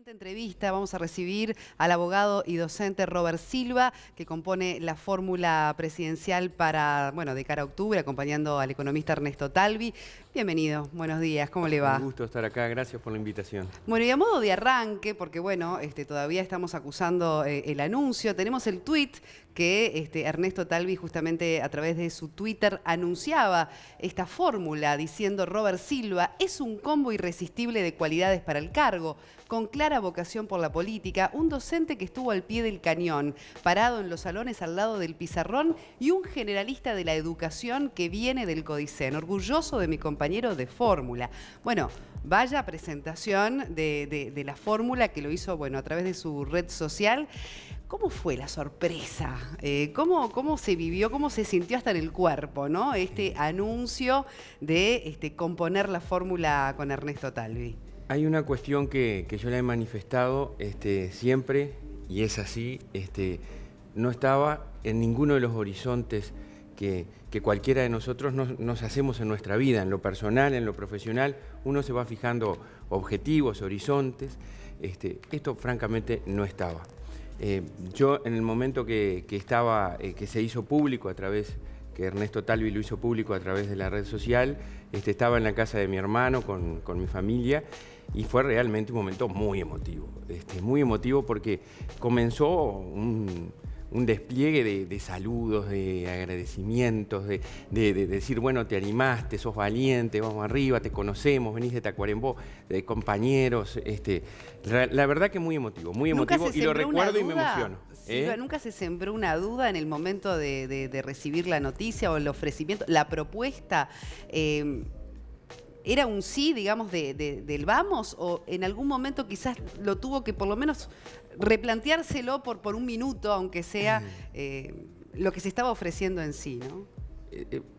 siguiente entrevista vamos a recibir al abogado y docente Robert Silva, que compone la fórmula presidencial para, bueno, de cara a octubre, acompañando al economista Ernesto Talvi. Bienvenido, buenos días, ¿cómo le va? Un gusto estar acá, gracias por la invitación. Bueno, y a modo de arranque, porque bueno, todavía estamos acusando el anuncio, tenemos el tuit que Ernesto Talvi justamente a través de su Twitter anunciaba esta fórmula diciendo: Robert Silva es un combo irresistible de cualidades para el cargo, con clara vocación por la política, un docente que estuvo al pie del cañón, parado en los salones al lado del pizarrón, y un generalista de la educación que viene del Codicen, orgulloso de mi compañero de fórmula. Bueno, vaya presentación de la fórmula que lo hizo, bueno, a través de su red social. ¿Cómo fue la sorpresa? ¿Cómo se vivió, cómo se sintió hasta en el cuerpo, ¿no? Este anuncio de componer la fórmula con Ernesto Talvi. Hay una cuestión que yo la he manifestado siempre, y es así, no estaba en ninguno de los horizontes que cualquiera de nosotros nos hacemos en nuestra vida, en lo personal, en lo profesional. Uno se va fijando objetivos, horizontes. Esto francamente no estaba. Yo en el momento que se hizo público que Ernesto Talvi lo hizo público a través de la red social, estaba en la casa de mi hermano con mi familia, y fue realmente un momento muy emotivo porque comenzó un despliegue de saludos, de agradecimientos, de decir, bueno, te animaste, sos valiente, vamos arriba, te conocemos, venís de Tacuarembó, de compañeros. La verdad que muy emotivo, y lo recuerdo y me emociono. Silva, ¿nunca se sembró una duda en el momento de recibir la noticia o el ofrecimiento, la propuesta? ¿Era un sí, digamos, del vamos, o en algún momento quizás lo tuvo que por lo menos replanteárselo por un minuto, aunque sea lo que se estaba ofreciendo en sí, ¿no?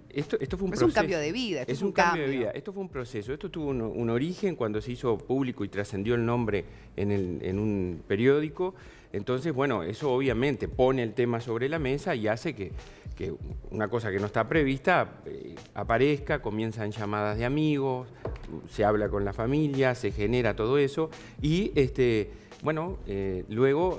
Esto fue un proceso. Es un cambio de vida. Es un cambio de vida. Esto fue un proceso. Esto tuvo un origen cuando se hizo público y trascendió el nombre en un periódico. Entonces, bueno, eso obviamente pone el tema sobre la mesa y hace que una cosa que no está prevista aparezca, comienzan llamadas de amigos, se habla con la familia, se genera todo eso y luego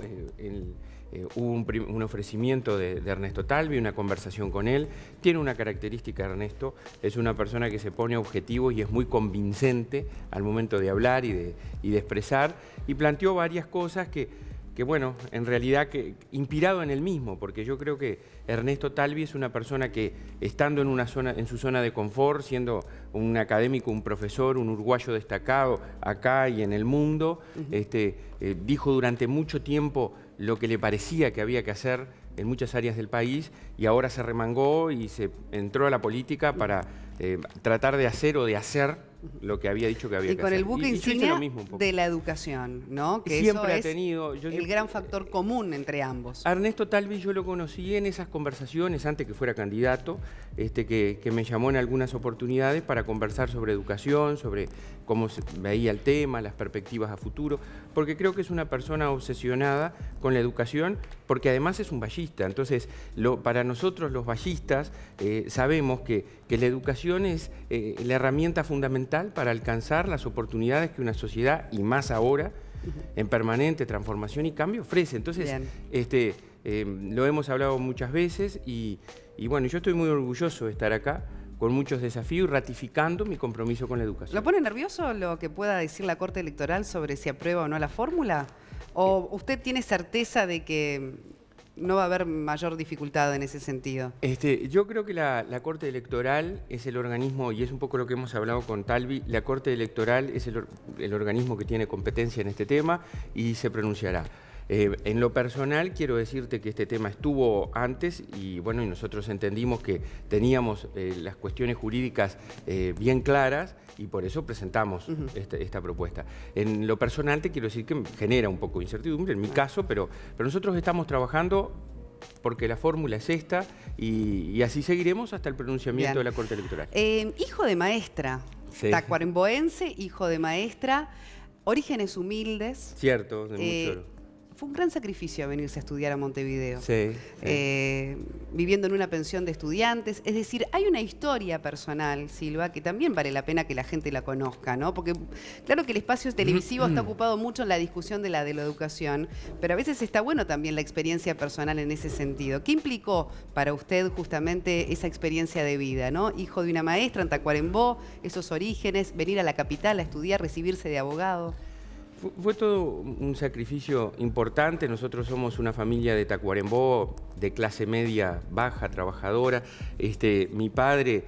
hubo un ofrecimiento de Ernesto Talvi, una conversación con él. Tiene una característica, Ernesto, es una persona que se pone objetivos y es muy convincente al momento de hablar y de expresar, y planteó varias cosas que bueno, en realidad inspirado en él mismo, porque yo creo que Ernesto Talvi es una persona que, estando en su zona de confort, siendo un académico, un profesor, un uruguayo destacado acá y en el mundo, dijo durante mucho tiempo lo que le parecía que había que hacer en muchas áreas del país, y ahora se remangó y se entró a la política para tratar de hacer o de hacer lo que había dicho que había que hacer. Y con el buque insignia de la educación, ¿no? Que siempre eso ha tenido el gran factor común entre ambos. A Ernesto Talvi yo lo conocí en esas conversaciones antes que fuera candidato, que me llamó en algunas oportunidades para conversar sobre educación, sobre cómo se veía el tema, las perspectivas a futuro, porque creo que es una persona obsesionada con la educación, porque además es un vallista. Entonces, para nosotros los vallistas sabemos que la educación es la herramienta fundamental para alcanzar las oportunidades que una sociedad, y más ahora, en permanente transformación y cambio, ofrece. Entonces, lo hemos hablado muchas veces y bueno, yo estoy muy orgulloso de estar acá, con muchos desafíos, ratificando mi compromiso con la educación. ¿Lo pone nervioso lo que pueda decir la Corte Electoral sobre si aprueba o no la fórmula? ¿O usted tiene certeza de que no va a haber mayor dificultad en ese sentido? Yo creo que la Corte Electoral es el organismo, y es un poco lo que hemos hablado con Talvi, la Corte Electoral es el organismo que tiene competencia en este tema y se pronunciará. En lo personal, quiero decirte que este tema estuvo antes y bueno, y nosotros entendimos que teníamos las cuestiones jurídicas bien claras, y por eso presentamos esta propuesta. En lo personal te quiero decir que genera un poco de incertidumbre en mi caso, pero nosotros estamos trabajando porque la fórmula es esta y así seguiremos hasta el pronunciamiento de la Corte Electoral. Hijo de maestra, sí. Tacuaremboense, hijo de maestra, orígenes humildes. Cierto, de mucho. fue un gran sacrificio venirse a estudiar a Montevideo. Sí, Viviendo en una pensión de estudiantes. Es decir, hay una historia personal, Silva, que también vale la pena que la gente la conozca, ¿no? Porque claro que el espacio televisivo está ocupado mucho en la discusión de la educación, pero a veces está bueno también la experiencia personal en ese sentido. ¿Qué implicó para usted justamente esa experiencia de vida, ¿no? Hijo de una maestra en Tacuarembó, esos orígenes, venir a la capital a estudiar, recibirse de abogado. Fue todo un sacrificio importante. Nosotros somos una familia de Tacuarembó, de clase media baja, trabajadora. Mi padre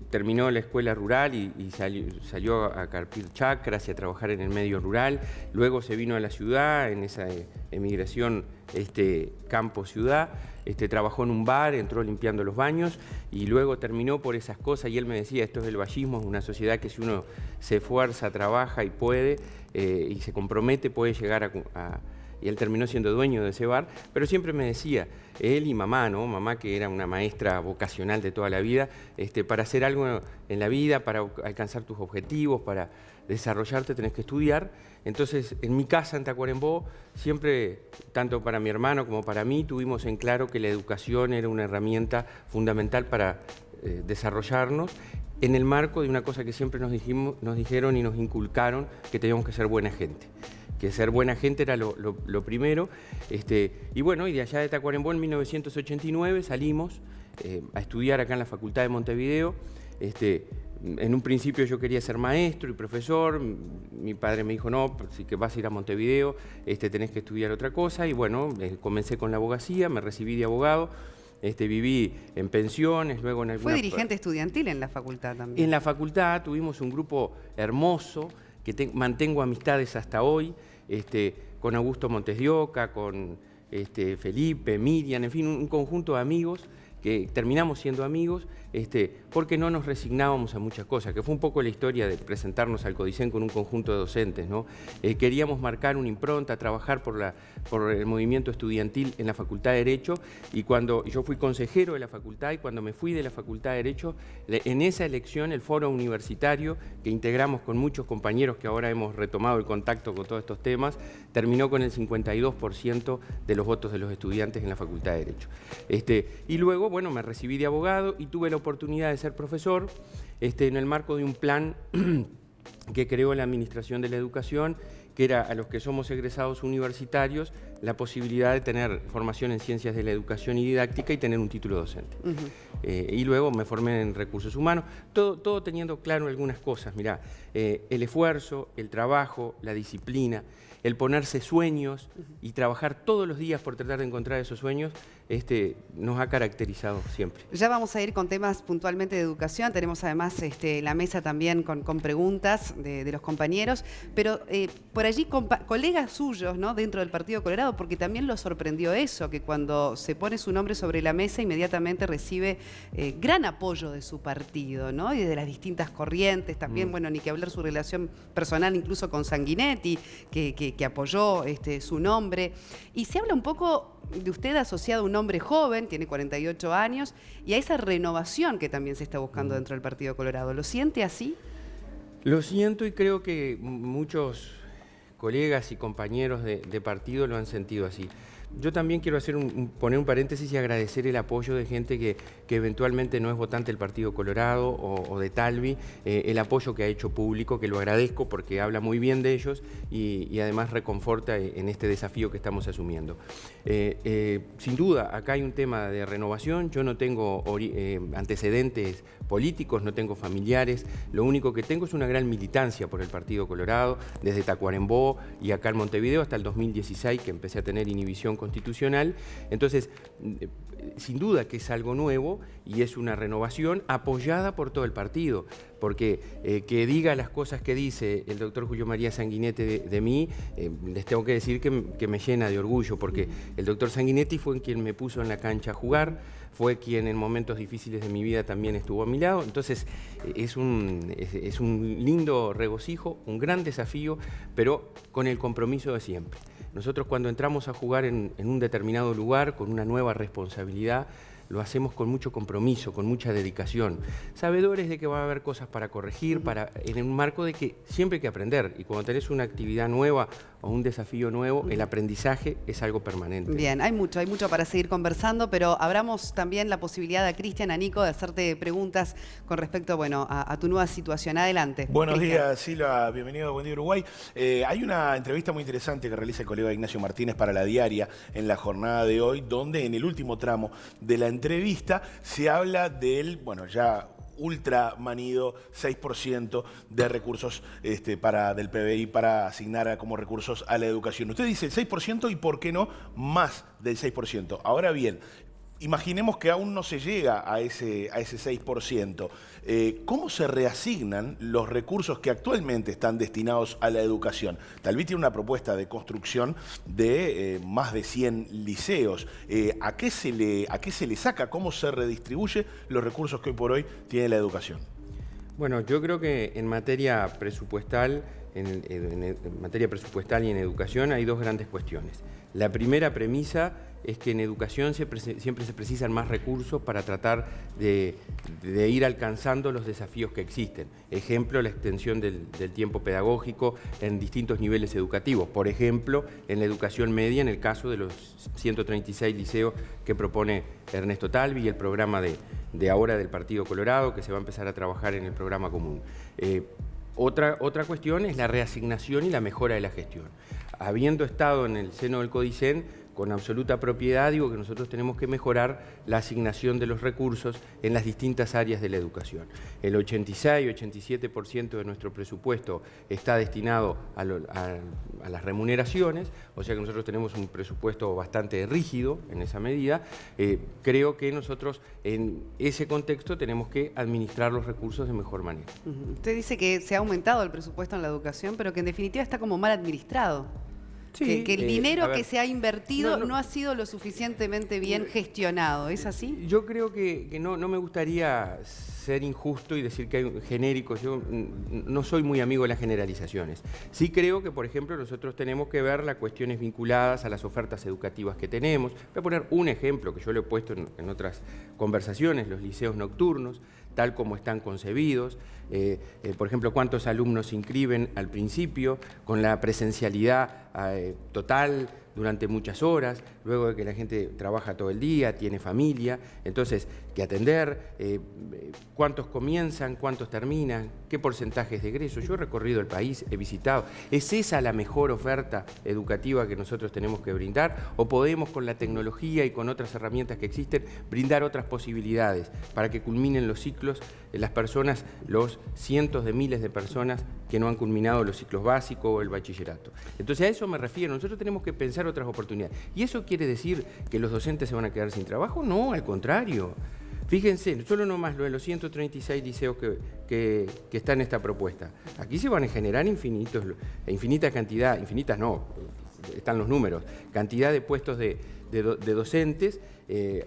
terminó la escuela rural y salió a carpir chacras y a trabajar en el medio rural. Luego se vino a la ciudad, en esa emigración campo-ciudad. Trabajó en un bar, entró limpiando los baños y luego terminó por esas cosas. Y él me decía, esto es el vallismo, es una sociedad que si uno se esfuerza, trabaja y puede y se compromete, puede llegar y él terminó siendo dueño de ese bar, pero siempre me decía, él y mamá, ¿no? Mamá, que era una maestra vocacional de toda la vida, para hacer algo en la vida, para alcanzar tus objetivos, para desarrollarte tenés que estudiar. Entonces, en mi casa, en Tacuarembó, siempre, tanto para mi hermano como para mí, tuvimos en claro que la educación era una herramienta fundamental para desarrollarnos, en el marco de una cosa que siempre nos dijeron y nos inculcaron, que teníamos que ser buena gente. Que ser buena gente era lo primero. Y bueno, y de allá de Tacuarembó en 1989 salimos a estudiar acá en la Facultad de Montevideo. En un principio yo quería ser maestro y profesor. Mi padre me dijo, no, si que vas a ir a Montevideo, tenés que estudiar otra cosa. Y bueno, comencé con la abogacía, me recibí de abogado. Viví en pensiones, luego en alguna... Fue dirigente estudiantil en la facultad también. En la facultad tuvimos un grupo hermoso, que mantengo amistades hasta hoy, con Augusto Montes de Oca, con Felipe, Miriam, en fin, un conjunto de amigos que terminamos siendo amigos, porque no nos resignábamos a muchas cosas, que fue un poco la historia de presentarnos al Codicen con un conjunto de docentes, ¿no? Queríamos marcar una impronta, trabajar por el movimiento estudiantil en la Facultad de Derecho, y cuando yo fui consejero de la facultad, y cuando me fui de la Facultad de Derecho, en esa elección, el foro universitario, que integramos con muchos compañeros que ahora hemos retomado el contacto con todos estos temas, terminó con el 52% de los votos de los estudiantes en la Facultad de Derecho. Y luego, bueno, me recibí de abogado y tuve la oportunidad de ser profesor en el marco de un plan que creó la Administración de la Educación, que era a los que somos egresados universitarios la posibilidad de tener formación en Ciencias de la Educación y Didáctica y tener un título docente. Y luego me formé en Recursos Humanos, todo teniendo claro algunas cosas. Mirá, el esfuerzo, el trabajo, la disciplina, el ponerse sueños y trabajar todos los días por tratar de encontrar esos sueños, nos ha caracterizado siempre. Ya vamos a ir con temas puntualmente de educación. Tenemos además la mesa también con preguntas de los compañeros, pero por allí colegas suyos, ¿no?, dentro del Partido Colorado, porque también lo sorprendió eso, que cuando se pone su nombre sobre la mesa inmediatamente recibe gran apoyo de su partido, ¿no?, y de las distintas corrientes. También, bueno, ni que hablar su relación personal incluso con Sanguinetti, que apoyó su nombre. Y se habla un poco de usted asociado a un hombre joven, tiene 48 años, y a esa renovación que también se está buscando dentro del Partido Colorado. ¿Lo siente así? Lo siento, y creo que muchos colegas y compañeros de partido lo han sentido así. Yo también quiero poner un paréntesis y agradecer el apoyo de gente que eventualmente no es votante del Partido Colorado o de Talvi, el apoyo que ha hecho público, que lo agradezco porque habla muy bien de ellos y además reconforta en este desafío que estamos asumiendo. Sin duda, acá hay un tema de renovación. Yo no tengo antecedentes políticos, no tengo familiares, lo único que tengo es una gran militancia por el Partido Colorado, desde Tacuarembó y acá en Montevideo hasta el 2016, que empecé a tener inhibición constitucional. Entonces, sin duda que es algo nuevo y es una renovación apoyada por todo el partido, porque que diga las cosas que dice el doctor Julio María Sanguinetti de mí, les tengo que decir que me llena de orgullo, porque el doctor Sanguinetti fue quien me puso en la cancha a jugar, fue quien en momentos difíciles de mi vida también estuvo a mi lado. Entonces es un lindo regocijo, un gran desafío, pero con el compromiso de siempre. Nosotros cuando entramos a jugar en un determinado lugar con una nueva responsabilidad, lo hacemos con mucho compromiso, con mucha dedicación, sabedores de que va a haber cosas para corregir, en un marco de que siempre hay que aprender, y cuando tenés una actividad nueva o un desafío nuevo, el aprendizaje es algo permanente. Bien, hay mucho para seguir conversando, pero abramos también la posibilidad a Cristian, a Nico, de hacerte preguntas con respecto, bueno, a tu nueva situación. Adelante. Buenos Cristian. días, Silva. Bienvenido a Buen Día Uruguay. Hay una entrevista muy interesante que realiza el colega Ignacio Martínez para La Diaria en la jornada de hoy, donde en el último tramo de la entrevista se habla del, bueno, ya ultra manido 6% de recursos del PBI para asignar como recursos a la educación. Usted dice el 6% y por qué no más del 6%. Ahora bien, imaginemos que aún no se llega a ese 6%. ¿Cómo se reasignan los recursos que actualmente están destinados a la educación? Tal vez tiene una propuesta de construcción de más de 100 liceos. ¿A qué se le saca? ¿Cómo se redistribuye los recursos que hoy por hoy tiene la educación? Bueno, yo creo que en materia presupuestal, en materia presupuestal y en educación hay dos grandes cuestiones. La primera premisa es que en educación siempre se precisan más recursos para tratar de ir alcanzando los desafíos que existen. Ejemplo, la extensión del tiempo pedagógico en distintos niveles educativos. Por ejemplo, en la educación media, en el caso de los 136 liceos que propone Ernesto Talvi y el programa de ahora del Partido Colorado, que se va a empezar a trabajar en el programa común. Otra cuestión es la reasignación y la mejora de la gestión. Habiendo estado en el seno del CODICEN, con absoluta propiedad, digo que nosotros tenemos que mejorar la asignación de los recursos en las distintas áreas de la educación. El 86-87% de nuestro presupuesto está destinado a las remuneraciones, o sea que nosotros tenemos un presupuesto bastante rígido en esa medida. Creo que nosotros en ese contexto tenemos que administrar los recursos de mejor manera. Usted dice que se ha aumentado el presupuesto en la educación, pero que en definitiva está como mal administrado. Sí, que el dinero que se ha invertido no ha sido lo suficientemente bien gestionado, ¿es así? Yo creo que no me gustaría ser injusto y decir que hay genéricos. Yo no soy muy amigo de las generalizaciones. Sí creo que, por ejemplo, nosotros tenemos que ver las cuestiones vinculadas a las ofertas educativas que tenemos. Voy a poner un ejemplo que yo lo he puesto en otras conversaciones, los liceos nocturnos, tal como están concebidos. Por ejemplo, cuántos alumnos se inscriben al principio con la presencialidad total durante muchas horas, luego de que la gente trabaja todo el día, tiene familia, entonces, ¿qué atender? ¿Cuántos comienzan? ¿Cuántos terminan? ¿Qué porcentajes de egreso? Yo he recorrido el país, he visitado. ¿Es esa la mejor oferta educativa que nosotros tenemos que brindar? ¿O podemos, con la tecnología y con otras herramientas que existen, brindar otras posibilidades para que culminen los ciclos las personas, los cientos de miles de personas que no han culminado los ciclos básicos o el bachillerato? Entonces, a eso me refiero. Nosotros tenemos que pensar otras oportunidades. ¿Y eso quiere decir que los docentes se van a quedar sin trabajo? No, al contrario. Fíjense, solo nomás lo de los 136 liceos que están en esta propuesta. Aquí se van a generar infinitas cantidad, infinitas no, están los números, cantidad de puestos de docentes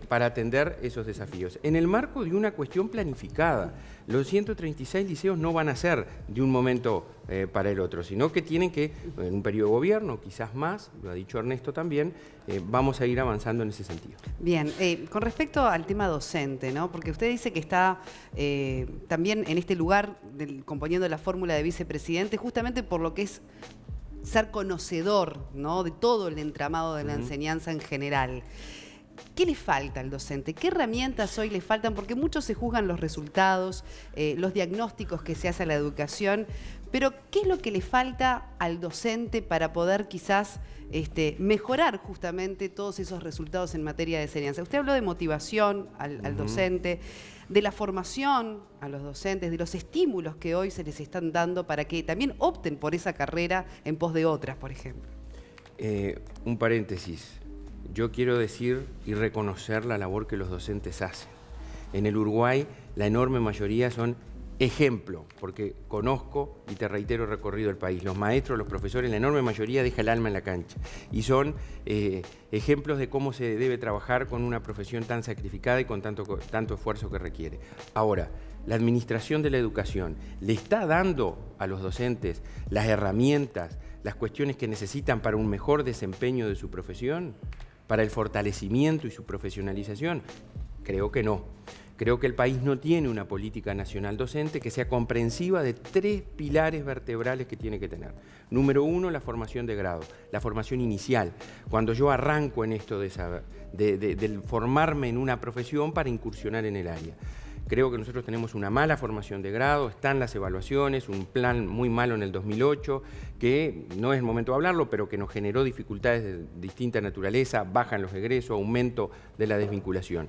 para atender esos desafíos. En el marco de una cuestión planificada, los 136 liceos no van a ser de un momento para el otro, sino que tienen que, en un periodo de gobierno, quizás más, lo ha dicho Ernesto también, vamos a ir avanzando en ese sentido. Bien, con respecto al tema docente, ¿no? Porque usted dice que está también en este lugar componiendo la fórmula de vicepresidente, justamente por lo que es ser conocedor, ¿no?, de todo el entramado de la enseñanza en general. ¿Qué le falta al docente? ¿Qué herramientas hoy le faltan? Porque muchos se juzgan los resultados, los diagnósticos que se hace a la educación, pero ¿qué es lo que le falta al docente para poder quizás mejorar justamente todos esos resultados en materia de enseñanza? Usted habló de motivación al docente, de la formación a los docentes, de los estímulos que hoy se les están dando para que también opten por esa carrera en pos de otras, por ejemplo. Un paréntesis. Yo quiero decir y reconocer la labor que los docentes hacen. En el Uruguay, la enorme mayoría son ejemplo, porque conozco y te reitero, he recorrido el país. Los maestros, los profesores, la enorme mayoría deja el alma en la cancha y son ejemplos de cómo se debe trabajar con una profesión tan sacrificada y con tanto esfuerzo que requiere. Ahora, la administración de la educación le está dando a los docentes las herramientas, las cuestiones que necesitan para un mejor desempeño de su profesión, para el fortalecimiento y su profesionalización. Creo que no. Creo que el país no tiene una política nacional docente que sea comprensiva de 3 pilares vertebrales que tiene que tener. Número 1, la formación de grado, la formación inicial. Cuando yo arranco en esto de formarme en una profesión para incursionar en el área. Creo que nosotros tenemos una mala formación de grado, están las evaluaciones, un plan muy malo en el 2008, que no es el momento de hablarlo, pero que nos generó dificultades de distinta naturaleza, bajan los egresos, aumento de la desvinculación.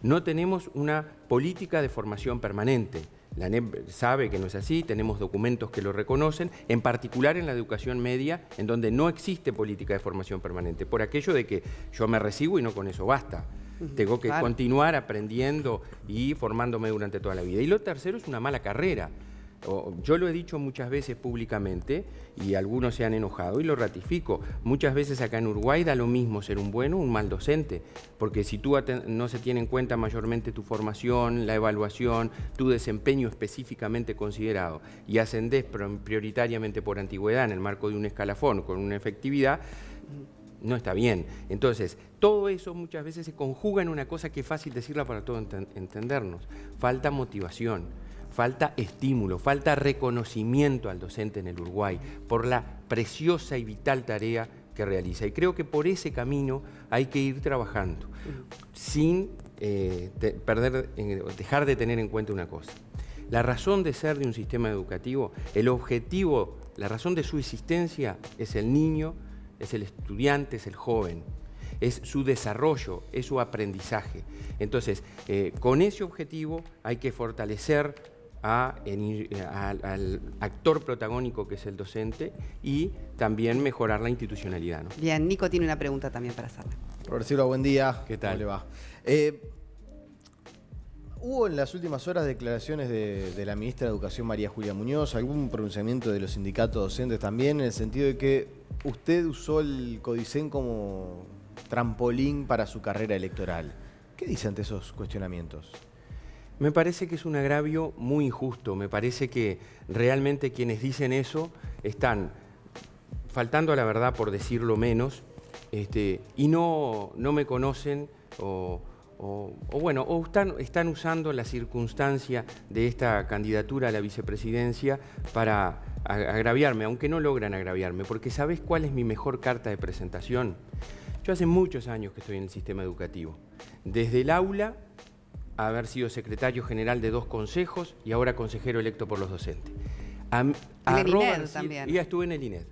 No tenemos una política de formación permanente. La ANEP sabe que no es así, tenemos documentos que lo reconocen, en particular en la educación media, en donde no existe política de formación permanente, por aquello de que yo me recibo y no con eso basta. Tengo que continuar aprendiendo y formándome durante toda la vida. Y lo tercero es una mala carrera. Yo lo he dicho muchas veces públicamente y algunos se han enojado y lo ratifico. Muchas veces acá en Uruguay da lo mismo ser un bueno o un mal docente, porque si tú no se tiene en cuenta mayormente tu formación, la evaluación, tu desempeño específicamente considerado y ascendés prioritariamente por antigüedad en el marco de un escalafón con una efectividad, no está bien. Entonces, todo eso muchas veces se conjuga en una cosa que es fácil decirla para todos entendernos. Falta motivación, falta estímulo, falta reconocimiento al docente en el Uruguay por la preciosa y vital tarea que realiza. Y creo que por ese camino hay que ir trabajando, sin dejar de tener en cuenta una cosa. La razón de ser de un sistema educativo, el objetivo, la razón de su existencia es el niño, es el estudiante, es el joven, es su desarrollo, es su aprendizaje. Entonces, con ese objetivo hay que fortalecer al actor protagónico que es el docente y también mejorar la institucionalidad, ¿no? Bien, Nico tiene una pregunta también para hacerle. Profesor Silva, buen día. ¿Qué tal? ¿Cómo le va? Hubo en las últimas horas declaraciones de la ministra de Educación, María Julia Muñoz, algún pronunciamiento de los sindicatos docentes también, en el sentido de que usted usó el Codicen como trampolín para su carrera electoral. ¿Qué dice ante esos cuestionamientos? Me parece que es un agravio muy injusto. Me parece que realmente quienes dicen eso están faltando a la verdad, por decirlo menos, y no me conocen o están usando la circunstancia de esta candidatura a la vicepresidencia para agraviarme, aunque no logran agraviarme, porque ¿sabés cuál es mi mejor carta de presentación? Yo hace muchos años que estoy en el sistema educativo, desde el aula a haber sido secretario general de 2 consejos y ahora consejero electo por los docentes. En el INED también. Y ya estuve en el INED.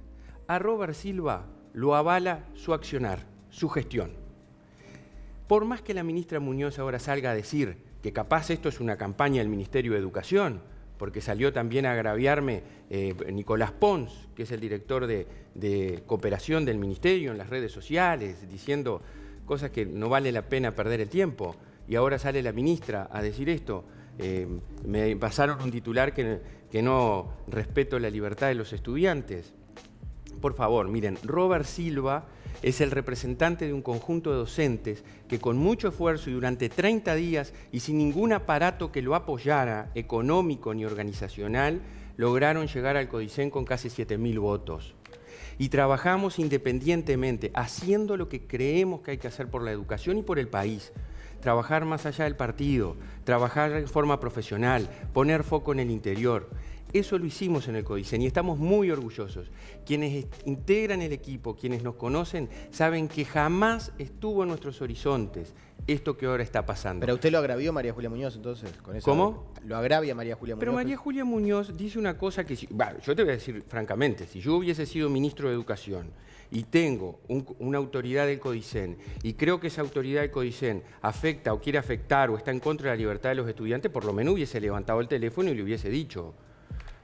A Robert Silva lo avala su accionar, su gestión. Por más que la ministra Muñoz ahora salga a decir que capaz esto es una campaña del Ministerio de Educación, porque salió también a agraviarme Nicolás Pons, que es el director de cooperación del Ministerio en las redes sociales, diciendo cosas que no vale la pena perder el tiempo. Y ahora sale la ministra a decir esto. Me pasaron un titular que no respeto la libertad de los estudiantes. Por favor, miren, Robert Silva es el representante de un conjunto de docentes que con mucho esfuerzo y durante 30 días y sin ningún aparato que lo apoyara, económico ni organizacional, lograron llegar al Codicen con casi 7.000 votos. Y trabajamos independientemente, haciendo lo que creemos que hay que hacer por la educación y por el país. Trabajar más allá del partido, trabajar de forma profesional, poner foco en el interior. Eso lo hicimos en el Codicen y estamos muy orgullosos. Quienes integran el equipo, quienes nos conocen, saben que jamás estuvo en nuestros horizontes esto que ahora está pasando. ¿Pero usted lo agravió, María Julia Muñoz, entonces? Con esa... ¿Cómo? ¿Lo agravia María Julia Muñoz? Pero María Julia Muñoz dice una cosa que... Bueno, yo te voy a decir francamente, si yo hubiese sido ministro de Educación y tengo una autoridad del Codicen y creo que esa autoridad del Codicen afecta o quiere afectar o está en contra de la libertad de los estudiantes, por lo menos hubiese levantado el teléfono y le hubiese dicho: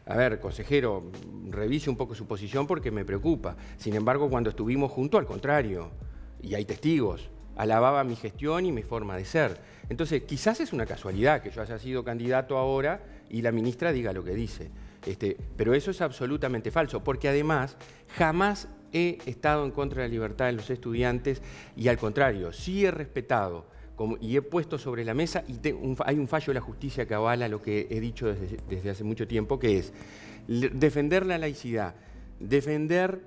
a ver, consejero, revise un poco su posición porque me preocupa. Sin embargo, cuando estuvimos juntos, al contrario, y hay testigos, alababa mi gestión y mi forma de ser. Entonces, quizás es una casualidad que yo haya sido candidato ahora y la ministra diga lo que dice. Pero eso es absolutamente falso, porque además jamás he estado en contra de la libertad de los estudiantes y al contrario, sí he respetado y he puesto sobre la mesa, y hay un fallo de la justicia que avala lo que he dicho desde hace mucho tiempo, que es defender la laicidad, defender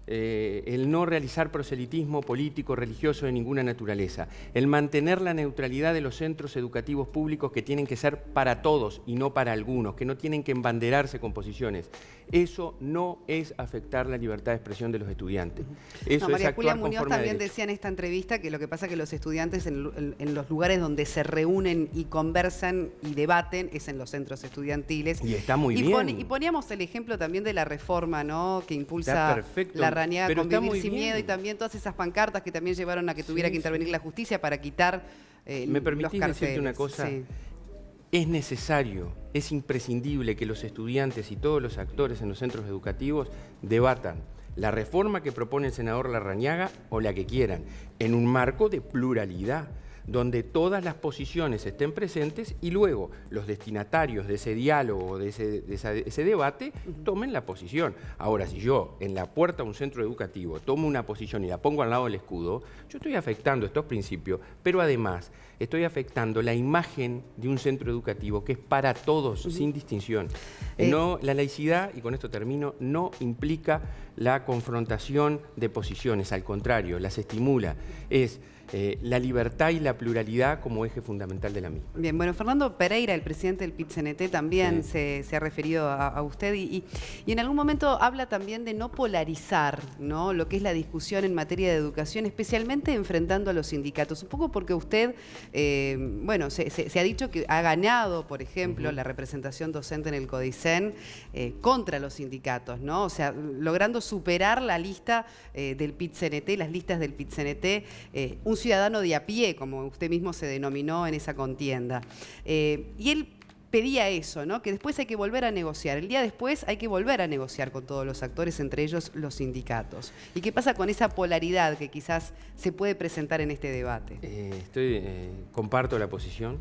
el no realizar proselitismo político, religioso de ninguna naturaleza, el mantener la neutralidad de los centros educativos públicos que tienen que ser para todos y no para algunos, que no tienen que embanderarse con posiciones. Eso no es afectar la libertad de expresión de los estudiantes. Eso es María Julia actuar Muñoz conforme a también derecho. decía en esta entrevista que lo que pasa es que los estudiantes en los lugares donde se reúnen y conversan y debaten es en los centros estudiantiles. Y está muy bien. Y poníamos el ejemplo también de la reforma, ¿no?, que Está impulsa perfecto, Larrañaga, pero está Convivir muy sin bien. miedo, y también todas esas pancartas que también llevaron a que tuviera Sí, que intervenir la justicia para quitar ¿Me permitís los carteles. decirte una cosa? Sí. Es necesario, es imprescindible que los estudiantes y todos los actores en los centros educativos debatan la reforma que propone el senador Larrañaga o la que quieran, en un marco de pluralidad, donde todas las posiciones estén presentes y luego los destinatarios de ese diálogo, de ese debate, tomen la posición. Ahora, si yo en la puerta de un centro educativo tomo una posición y la pongo al lado del escudo, yo estoy afectando estos principios, pero además estoy afectando la imagen de un centro educativo que es para todos, sin distinción. No, la laicidad, y con esto termino, no implica la confrontación de posiciones, al contrario, las estimula. Es la libertad y la pluralidad como eje fundamental de la misma. Bien, bueno, Fernando Pereira, el presidente del PIT-CNT, también Sí. se ha referido a usted y en algún momento habla también de no polarizar, ¿no?, lo que es la discusión en materia de educación, especialmente enfrentando a los sindicatos. Un poco porque usted, bueno, se ha dicho que ha ganado, por ejemplo, la representación docente en el CODICEN contra los sindicatos, ¿no? O sea, logrando superar la lista del PIT-CNT, las listas del PIT-CNT, un ciudadano de a pie, como usted mismo se denominó en esa contienda. Y él pedía eso, ¿no?, que después hay que volver a negociar. El día después hay que volver a negociar con todos los actores, entre ellos los sindicatos. ¿Y qué pasa con esa polaridad que quizás se puede presentar en este debate? Comparto la posición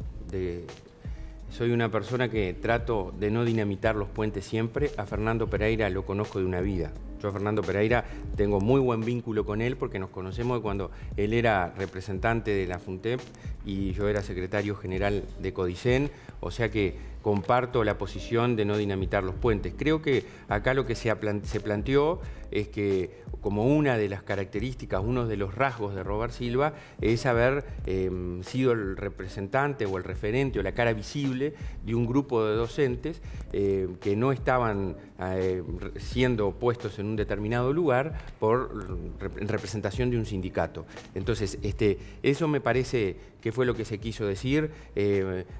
soy una persona que trato de no dinamitar los puentes siempre. A Fernando Pereira lo conozco de una vida. Yo a Fernando Pereira tengo muy buen vínculo con él porque nos conocemos de cuando él era representante de la FUNTEP y yo era secretario general de CODICEN, o sea que comparto la posición de no dinamitar los puentes. Creo que acá lo que se planteó es que como una de las características, uno de los rasgos de Robert Silva es haber sido el representante o el referente o la cara visible de un grupo de docentes que no estaban siendo puestos en un determinado lugar en representación de un sindicato. Entonces, eso me parece que fue lo que se quiso decir.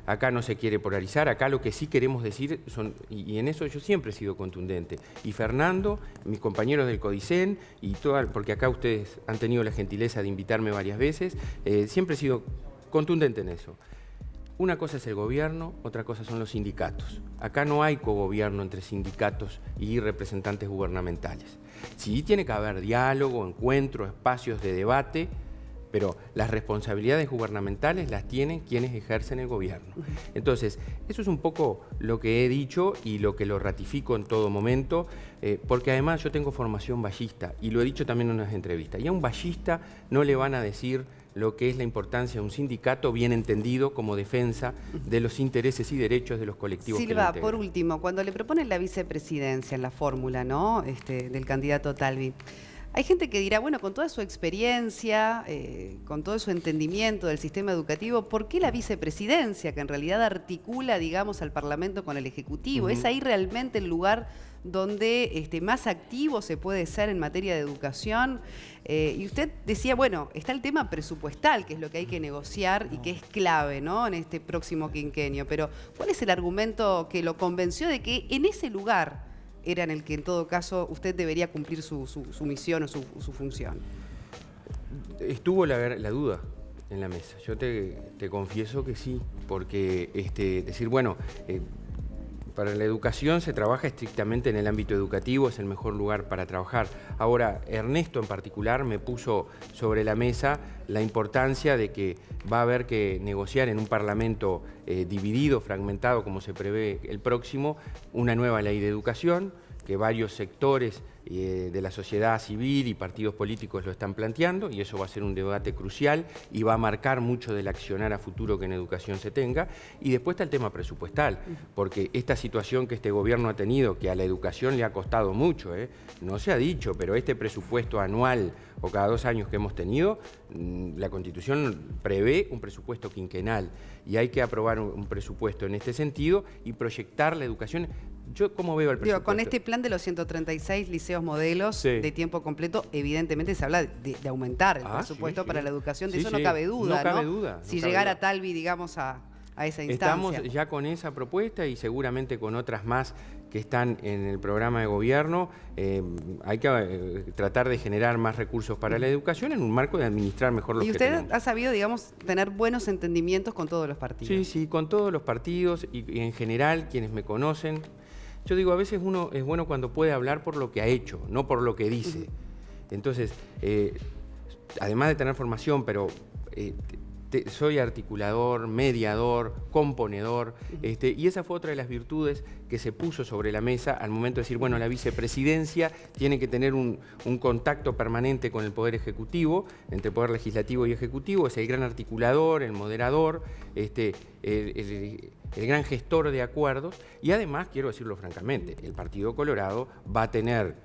Acá no se quiere polarizar, acá lo que sí queremos decir y en eso yo siempre he sido contundente. Y Fernando, mis compañeros del CODICEN, porque acá ustedes han tenido la gentileza de invitarme varias veces, siempre he sido contundente en eso. Una cosa es el gobierno, otra cosa son los sindicatos. Acá no hay cogobierno entre sindicatos y representantes gubernamentales. Sí tiene que haber diálogo, encuentro, espacios de debate, pero las responsabilidades gubernamentales las tienen quienes ejercen el gobierno. Entonces, eso es un poco lo que he dicho y lo que lo ratifico en todo momento, porque además yo tengo formación vallista y lo he dicho también en unas entrevistas. Y a un vallista no le van a decir lo que es la importancia de un sindicato bien entendido como defensa de los intereses y derechos de los colectivos. Silva, por último, cuando le proponen la vicepresidencia en la fórmula, ¿no?, del candidato Talvi, hay gente que dirá, bueno, con toda su experiencia, con todo su entendimiento del sistema educativo, ¿por qué la vicepresidencia, que en realidad articula, digamos, al Parlamento con el Ejecutivo? ¿Es ahí realmente el lugar donde más activo se puede ser en materia de educación? Y usted decía, bueno, está el tema presupuestal, que es lo que hay que negociar y que es clave, ¿no?, en este próximo quinquenio. Pero, ¿cuál es el argumento que lo convenció de que en ese lugar era en el que en todo caso usted debería cumplir su misión o su función? Estuvo la duda en la mesa. Yo te confieso que sí, porque decir, bueno, para la educación se trabaja estrictamente en el ámbito educativo, es el mejor lugar para trabajar. Ahora, Ernesto en particular me puso sobre la mesa la importancia de que va a haber que negociar en un Parlamento dividido, fragmentado, como se prevé el próximo, una nueva ley de educación, que varios sectores de la sociedad civil y partidos políticos lo están planteando, y eso va a ser un debate crucial y va a marcar mucho del accionar a futuro que en educación se tenga. Y después está el tema presupuestal, porque esta situación que este gobierno ha tenido, que a la educación le ha costado mucho, no se ha dicho, pero este presupuesto anual o cada 2 años que hemos tenido, la Constitución prevé un presupuesto quinquenal y hay que aprobar un presupuesto en este sentido y proyectar la educación. Yo, ¿cómo veo el presupuesto? Con este plan de los 136 liceos modelos de tiempo completo, evidentemente se habla de aumentar el presupuesto para la educación, de eso no cabe duda, no cabe duda. Si llegara Talvi, digamos, a esa instancia. Estamos ya con esa propuesta y seguramente con otras más que están en el programa de gobierno. Hay que tratar de generar más recursos para la educación en un marco de administrar mejor los que tenemos. ¿Y usted ha sabido, digamos, tener buenos entendimientos con todos los partidos? Sí, sí, con todos los partidos y en general quienes me conocen. Yo digo, a veces uno es bueno cuando puede hablar por lo que ha hecho, no por lo que dice. Entonces, además de tener formación, pero soy articulador, mediador, componedor, y esa fue otra de las virtudes que se puso sobre la mesa al momento de decir, bueno, la vicepresidencia tiene que tener un contacto permanente con el Poder Ejecutivo, entre Poder Legislativo y Ejecutivo, es el gran articulador, el moderador, el gran gestor de acuerdos, y además, quiero decirlo francamente, el Partido Colorado va a tener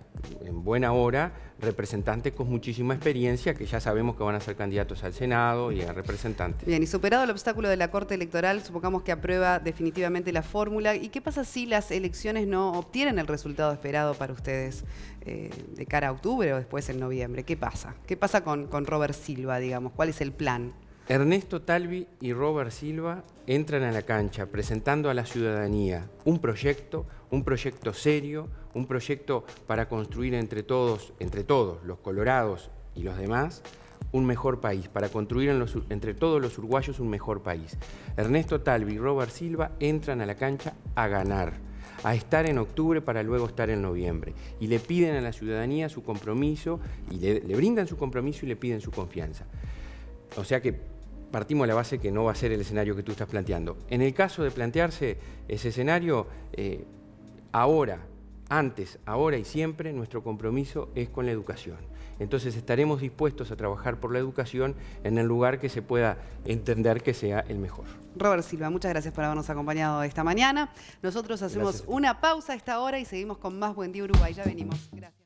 en buena hora representantes con muchísima experiencia que ya sabemos que van a ser candidatos al Senado y a representantes. Bien, y superado el obstáculo de la Corte Electoral, supongamos que aprueba definitivamente la fórmula. ¿Y qué pasa si las elecciones no obtienen el resultado esperado para ustedes de cara a octubre o después en noviembre? ¿Qué pasa? ¿Qué pasa con Robert Silva, digamos? ¿Cuál es el plan? Ernesto Talvi y Robert Silva entran a la cancha presentando a la ciudadanía un proyecto serio, un proyecto para construir entre todos, los colorados y los demás, un mejor país, para construir entre todos los uruguayos un mejor país. Ernesto Talvi y Robert Silva entran a la cancha a ganar, a estar en octubre para luego estar en noviembre. Y le piden a la ciudadanía su compromiso, y le brindan su compromiso y le piden su confianza. O sea que partimos de la base que no va a ser el escenario que tú estás planteando. En el caso de plantearse ese escenario, ahora y siempre, nuestro compromiso es con la educación. Entonces estaremos dispuestos a trabajar por la educación en el lugar que se pueda entender que sea el mejor. Robert Silva, muchas gracias por habernos acompañado esta mañana. Nosotros hacemos una pausa a esta hora y seguimos con más Buen Día Uruguay. Ya venimos. Gracias.